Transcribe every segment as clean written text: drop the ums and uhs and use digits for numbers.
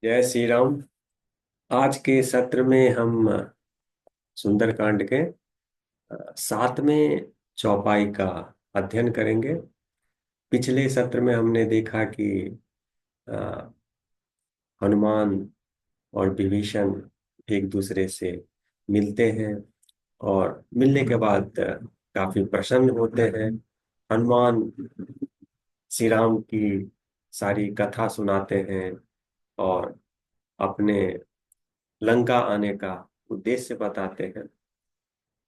जय श्री राम। आज के सत्र में हम सुंदरकांड के सातवें चौपाई का अध्ययन करेंगे। पिछले सत्र में हमने देखा कि अ, हनुमान और विभीषण एक दूसरे से मिलते हैं और मिलने के बाद काफी प्रसन्न होते हैं। हनुमान श्री राम की सारी कथा सुनाते हैं और अपने लंका आने का उद्देश्य बताते हैं।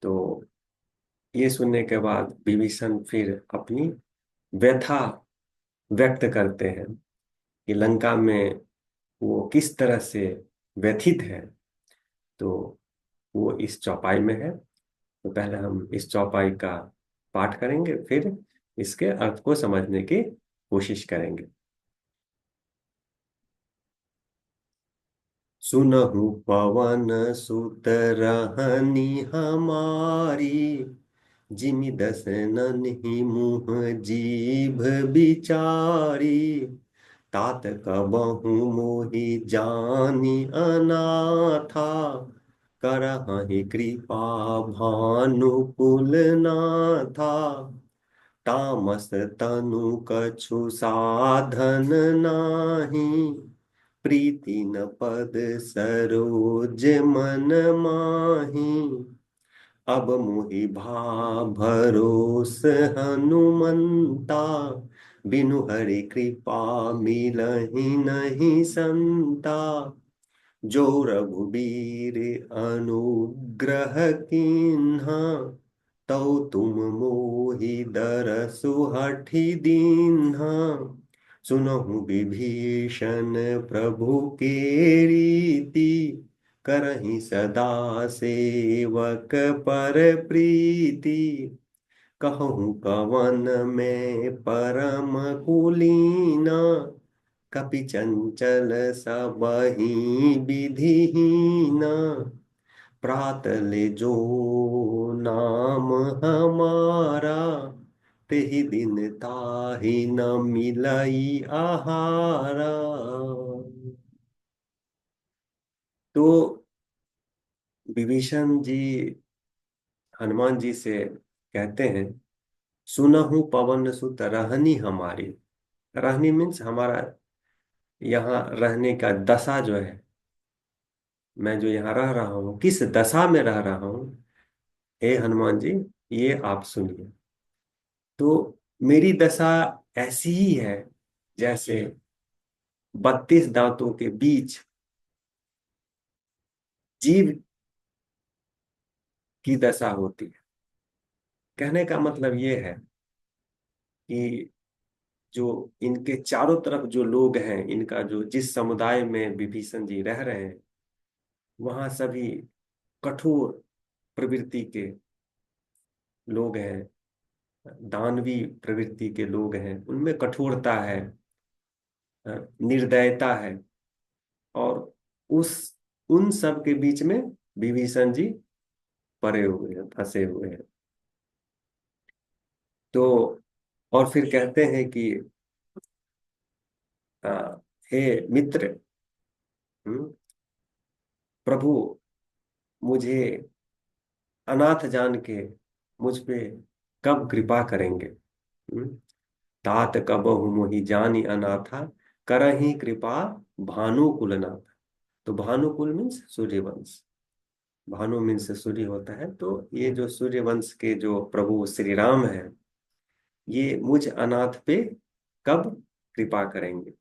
तो ये सुनने के बाद विभीषण फिर अपनी व्यथा व्यक्त करते हैं कि लंका में वो किस तरह से व्यथित है। तो वो इस चौपाई में है। तो पहले हम इस चौपाई का पाठ करेंगे, फिर इसके अर्थ को समझने की कोशिश करेंगे। सुनहु पवन सुत रहनी हमारी, जिमि दसनन मुँह जीभ बिचारी। तात कबहु मोहि जानी अनाथा, करहि कृपा भानुकुल नाथा। तामस तनु कछु साधन नाही, प्रीति न पद सरोज मन माही। अब मोहि भरोस हनुमंता, बिनु हरि कृपा मिलहि नहीं संता। जो रघुबीर अनुग्रह कीन्हा, तौ तुम मोहि दरसु हठि दीन्हा। सुनहु विभीषण प्रभु के रीति, करहि सदा सेवक पर प्रीति। कहूँ कवन में परम कुलीना, कपि चंचल सबहि विधिहीना। प्रातल जो नाम हमारा, तेहि दिन ताहि न मिलई आहारा। तो विभीषण जी हनुमान जी से कहते हैं, सुनहु पवन सुत रहनी हमारी। रहनी मीन्स हमारा यहाँ रहने का दशा जो है, मैं जो यहाँ रह रहा हूँ किस दशा में रह रहा हूँ, हे हनुमान जी ये आप सुनिए। तो मेरी दशा ऐसी ही है जैसे 32 दांतों के बीच जीव की दशा होती है। कहने का मतलब ये है कि जो इनके चारों तरफ जो लोग हैं, इनका जो जिस समुदाय में विभीषण जी रह रहे हैं, वहां सभी कठोर प्रवृत्ति के लोग हैं, दानवी प्रवृत्ति के लोग हैं। उनमें कठोरता है, निर्दयता है। और उस उन सब के बीच में विभीषण जी पड़े हुए हैं, फंसे हुए हैं। तो और फिर कहते हैं कि आ, हे मित्र, प्रभु मुझे अनाथ जान के मुझ पे कब कृपा करेंगे। हम्म, तात कबहु मोहि जानी अनाथा, करहि कृपा भानुकुलनाथ। तो भानुकुल मीन्स सूर्यवंश। भानु मीन्स सूर्य होता है। तो ये जो सूर्यवंश के जो प्रभु श्री राम है, ये मुझ अनाथ पे कब कृपा करेंगे।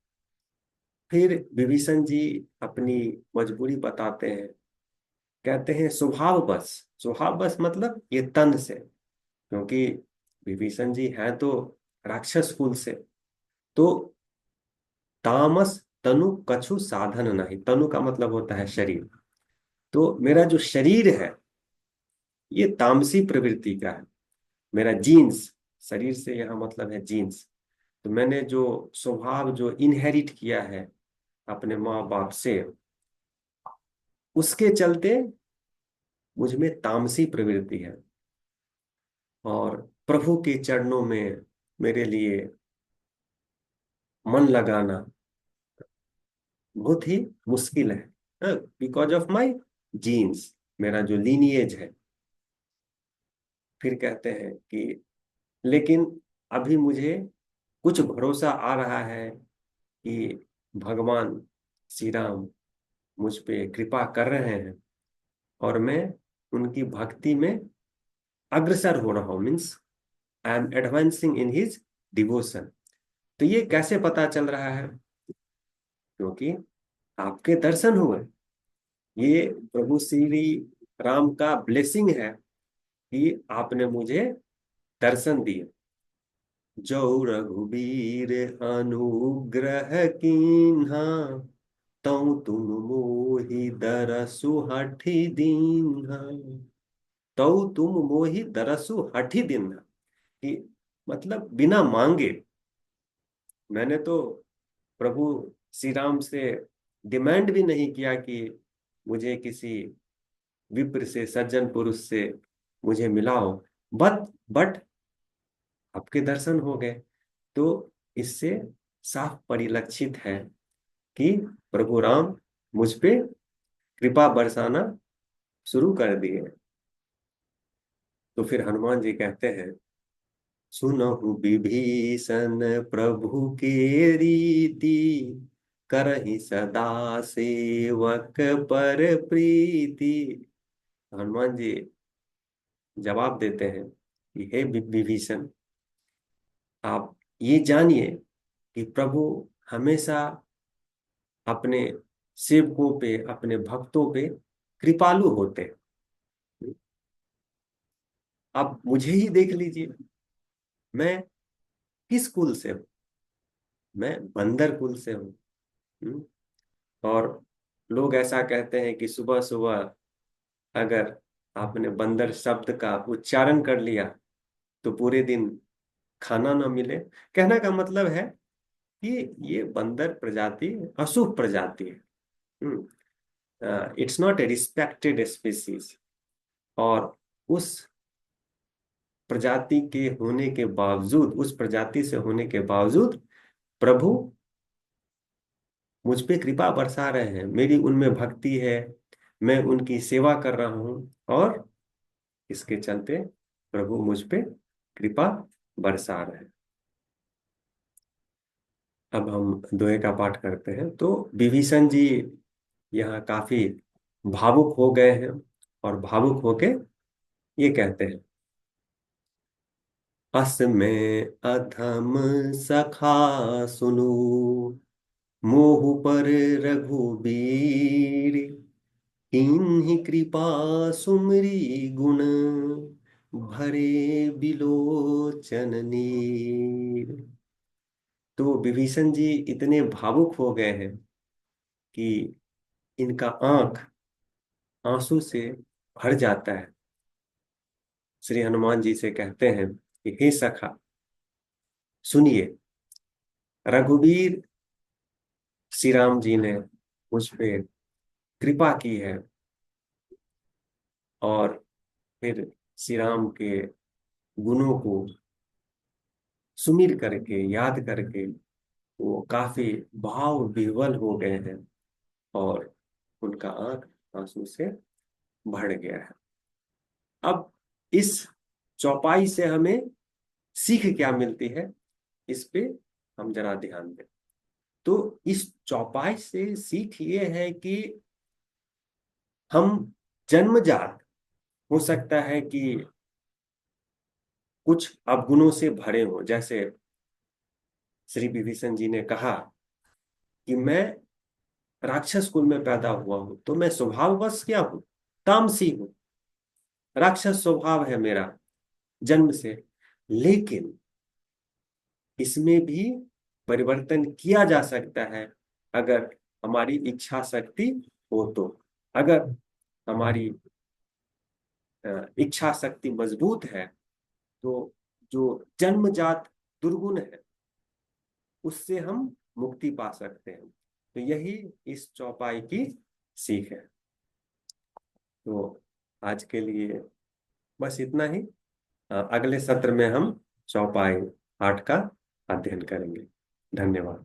फिर विभीषण जी अपनी मजबूरी बताते हैं। कहते हैं स्वभाव बस। स्वभाव बस मतलब ये तन से, क्योंकि विभीषण जी हैं तो राक्षस कुल से। तो तामस तनु कछु साधन नहीं। तनु का मतलब होता है शरीर। तो मेरा जो शरीर है ये तामसी प्रवृत्ति का है। मेरा जीन्स, शरीर से यहाँ मतलब है जीन्स। तो मैंने जो स्वभाव जो इनहेरिट किया है अपने माँ बाप से, उसके चलते मुझ में तामसी प्रवृत्ति है। और प्रभु के चरणों में मेरे लिए मन लगाना बहुत ही मुश्किल है, बिकॉज ऑफ माई जीन्स, मेरा जो लीनिएज है। फिर कहते हैं कि लेकिन अभी मुझे कुछ भरोसा आ रहा है कि भगवान श्री राम मुझ पे कृपा कर रहे हैं, और मैं उनकी भक्ति में अग्रसर हो रहा हूं, means I am advancing in his devotion. तो ये कैसे पता चल रहा है? क्योंकि आपके दर्शन हुए। ये प्रभु श्री राम का ब्लेसिंग है कि आपने मुझे दर्शन दिए। जो रघुबीर अनुग्रह कीन्हा, तौ तुम मोहि दरसु हठि दीन्हा। तौ तुम मोहि दरसु हठि दीन्हा, कि मतलब बिना मांगे। मैंने तो प्रभु श्री राम से डिमांड भी नहीं किया कि मुझे किसी विप्र से, सज्जन पुरुष से मुझे मिलाओ, बट आपके दर्शन हो गए। तो इससे साफ परिलक्षित है कि प्रभु राम मुझ पे कृपा बरसाना शुरू कर दिए। तो फिर हनुमान जी कहते हैं, सुनहु विभीषण प्रभु के रीति, करहि सदा सेवक पर प्रीति। हनुमान जी जवाब देते हैं कि हे विभीषण, आप ये जानिए कि प्रभु हमेशा अपने सेवकों पे, अपने भक्तों पे कृपालु होते हैं। आप मुझे ही देख लीजिए, मैं किस कुल से हूँ? मैं बंदर कुल से हूँ। हम्म, और लोग ऐसा कहते हैं कि सुबह सुबह अगर आपने बंदर शब्द का उच्चारण कर लिया तो पूरे दिन खाना ना मिले। कहने का मतलब है कि ये बंदर प्रजाति अशुभ प्रजाति है। It's not a respected species. और उस प्रजाति के होने के बावजूद, उस प्रजाति से होने के बावजूद प्रभु मुझ पे कृपा बरसा रहे हैं। मेरी उनमें भक्ति है, मैं उनकी सेवा कर रहा हूं, और इसके चलते प्रभु मुझ पे कृपा बरसा रहे हैं। अब हम दोहे का पाठ करते हैं। तो विभीषण जी यहाँ काफी भावुक हो गए हैं, और भावुक होके ये कहते हैं, अस में अधम सखा सुनु, मोह पर रघुबीर, किन्हीं कृपा सुमरी गुण, भरे बिलोचन नीर। तो विभीषण जी इतने भावुक हो गए हैं कि इनका आंख आंसू से भर जाता है। श्री हनुमान जी से कहते हैं कि हे सखा, सुनिए, रघुवीर श्री राम जी ने मुझ पे कृपा की है, और फिर श्री राम के गुणों को सुमिर करके, याद करके वो काफी भाव विह्वल हो गए हैं, और उनका आंख आंसू से भर गया है। अब इस चौपाई से हमें सीख क्या मिलती है, इस पे हम जरा ध्यान दें। तो इस चौपाई से सीख ये है कि हम जन्मजात, हो सकता है कि कुछ अवगुणों से भरे हों। जैसे श्री विभीषण जी ने कहा कि मैं राक्षस कुल में पैदा हुआ हूं, तो मैं स्वभाववश क्या हूं? तामसी हूं, राक्षस स्वभाव है मेरा जन्म से। लेकिन इसमें भी परिवर्तन किया जा सकता है, अगर हमारी इच्छा शक्ति हो तो। अगर हमारी इच्छा शक्ति मजबूत है, तो जो जन्मजात दुर्गुण है उससे हम मुक्ति पा सकते हैं। तो यही इस चौपाई की सीख है। तो आज के लिए बस इतना ही। अगले सत्र में हम चौपाई 8 का अध्ययन करेंगे। धन्यवाद।